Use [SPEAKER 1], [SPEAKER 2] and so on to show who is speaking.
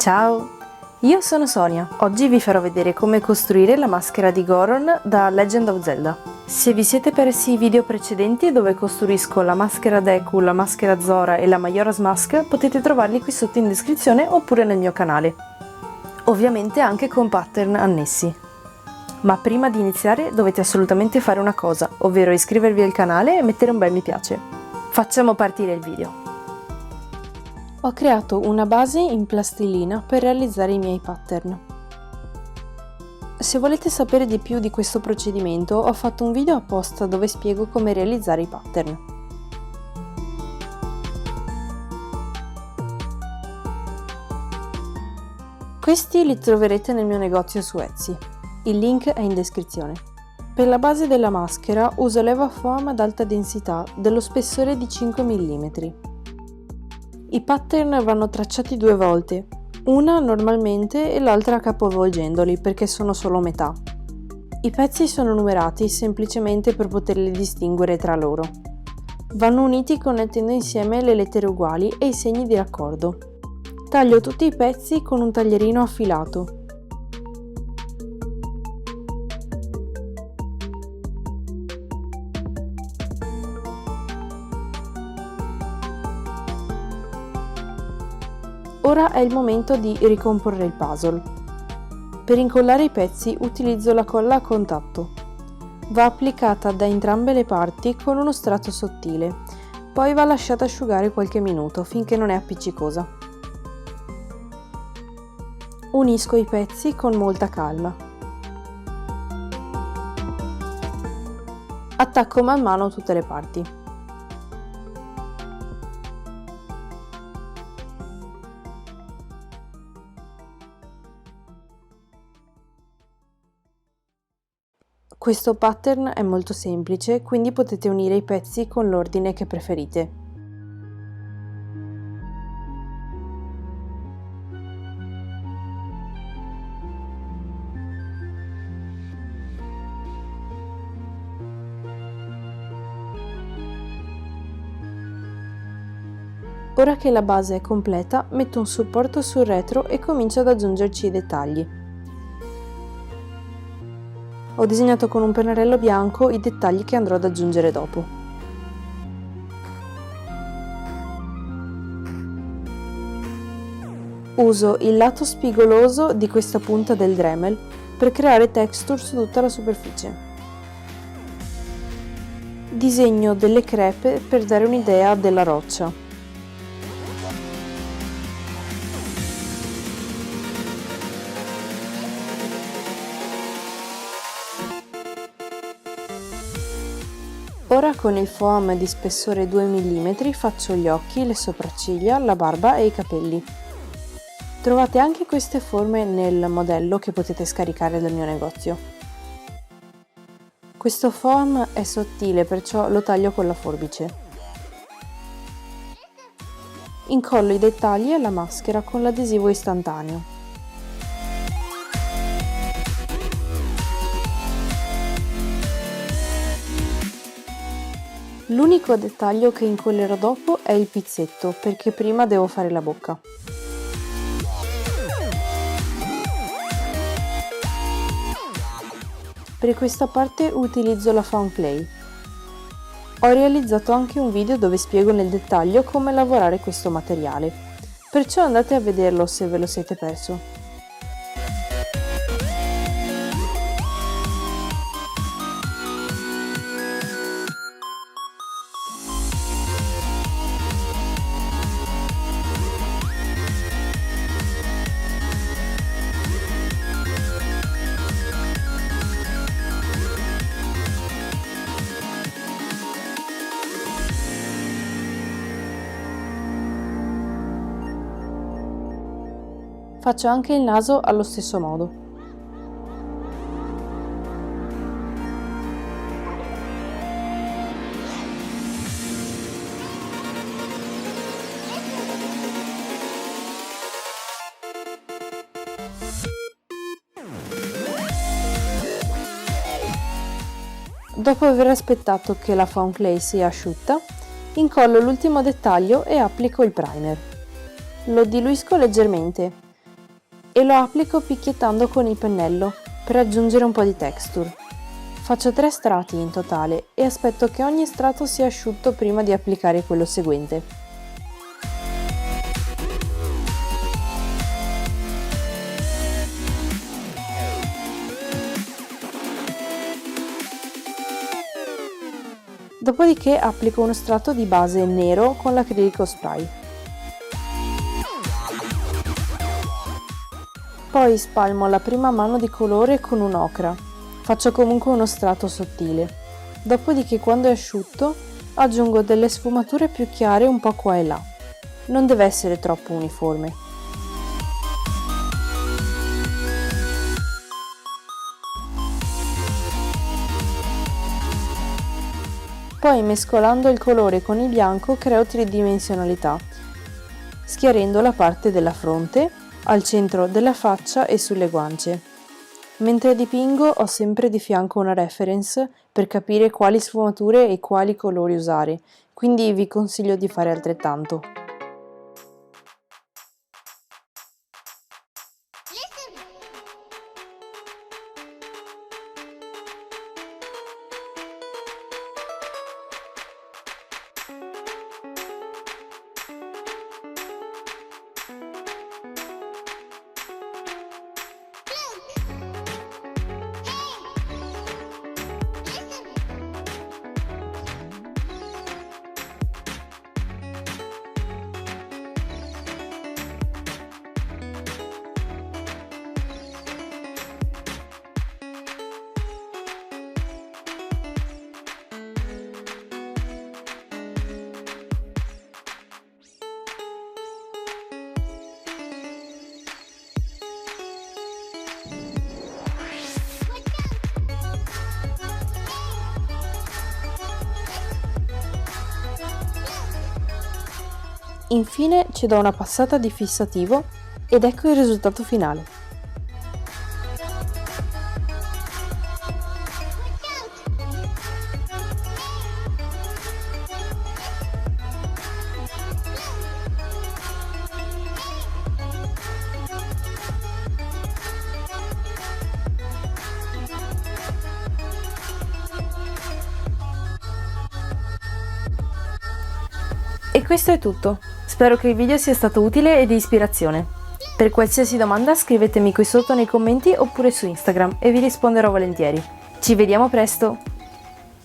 [SPEAKER 1] Ciao, io sono Sonia. Oggi vi farò vedere come costruire la maschera di Goron da Legend of Zelda. Se vi siete persi i video precedenti dove costruisco la maschera Deku, la maschera Zora e la Majora's Mask, potete trovarli qui sotto in descrizione oppure nel mio canale. Ovviamente anche con pattern annessi. Ma prima di iniziare dovete assolutamente fare una cosa, ovvero iscrivervi al canale e mettere un bel mi piace. Facciamo partire il video. Ho creato una base in plastilina per realizzare i miei pattern. Se volete sapere di più di questo procedimento, ho fatto un video apposta dove spiego come realizzare i pattern. Questi li troverete nel mio negozio su Etsy. Il link è in descrizione. Per la base della maschera uso leva foam ad alta densità dello spessore di 5 mm. I pattern vanno tracciati 2 volte, una normalmente e l'altra capovolgendoli perché sono solo metà. I pezzi sono numerati semplicemente per poterli distinguere tra loro. Vanno uniti connettendo insieme le lettere uguali e i segni di raccordo. Taglio tutti i pezzi con un taglierino affilato. Ora è il momento di ricomporre il puzzle. Per incollare i pezzi utilizzo la colla a contatto. Va applicata da entrambe le parti con uno strato sottile, poi va lasciata asciugare qualche minuto finché non è appiccicosa. Unisco i pezzi con molta calma. Attacco man mano tutte le parti. Questo pattern è molto semplice, quindi potete unire i pezzi con l'ordine che preferite. Ora che la base è completa, metto un supporto sul retro e comincio ad aggiungerci i dettagli. Ho disegnato con un pennarello bianco i dettagli che andrò ad aggiungere dopo. Uso il lato spigoloso di questa punta del Dremel per creare texture su tutta la superficie. Disegno delle crepe per dare un'idea della roccia. Ora con il foam di spessore 2 mm faccio gli occhi, le sopracciglia, la barba e i capelli. Trovate anche queste forme nel modello che potete scaricare dal mio negozio. Questo foam è sottile, perciò lo taglio con la forbice. Incollo i dettagli alla maschera con l'adesivo istantaneo. L'unico dettaglio che incollerò dopo è il pizzetto, perché prima devo fare la bocca. Per questa parte utilizzo la foam clay. Ho realizzato anche un video dove spiego nel dettaglio come lavorare questo materiale, perciò andate a vederlo se ve lo siete perso. Faccio anche il naso allo stesso modo. Dopo aver aspettato che la foam clay sia asciutta, incollo l'ultimo dettaglio e applico il primer. Lo diluisco leggermente. e lo applico picchiettando con il pennello per aggiungere un po' di texture. Faccio 3 strati in totale e aspetto che ogni strato sia asciutto prima di applicare quello seguente. Dopodiché applico uno strato di base nero con l'acrilico spray. Poi spalmo la prima mano di colore con un'ocra. Faccio comunque uno strato sottile. Dopodiché, quando è asciutto, aggiungo delle sfumature più chiare un po' qua e là. Non deve essere troppo uniforme. Poi, mescolando il colore con il bianco, creo tridimensionalità, schiarendo la parte della fronte, al centro della faccia e sulle guance. Mentre dipingo ho sempre di fianco una reference per capire quali sfumature e quali colori usare, quindi vi consiglio di fare altrettanto. Infine ci do una passata di fissativo ed ecco il risultato finale. E questo è tutto. Spero che il video sia stato utile e di ispirazione. Per qualsiasi domanda scrivetemi qui sotto nei commenti oppure su Instagram e vi risponderò volentieri. Ci vediamo presto!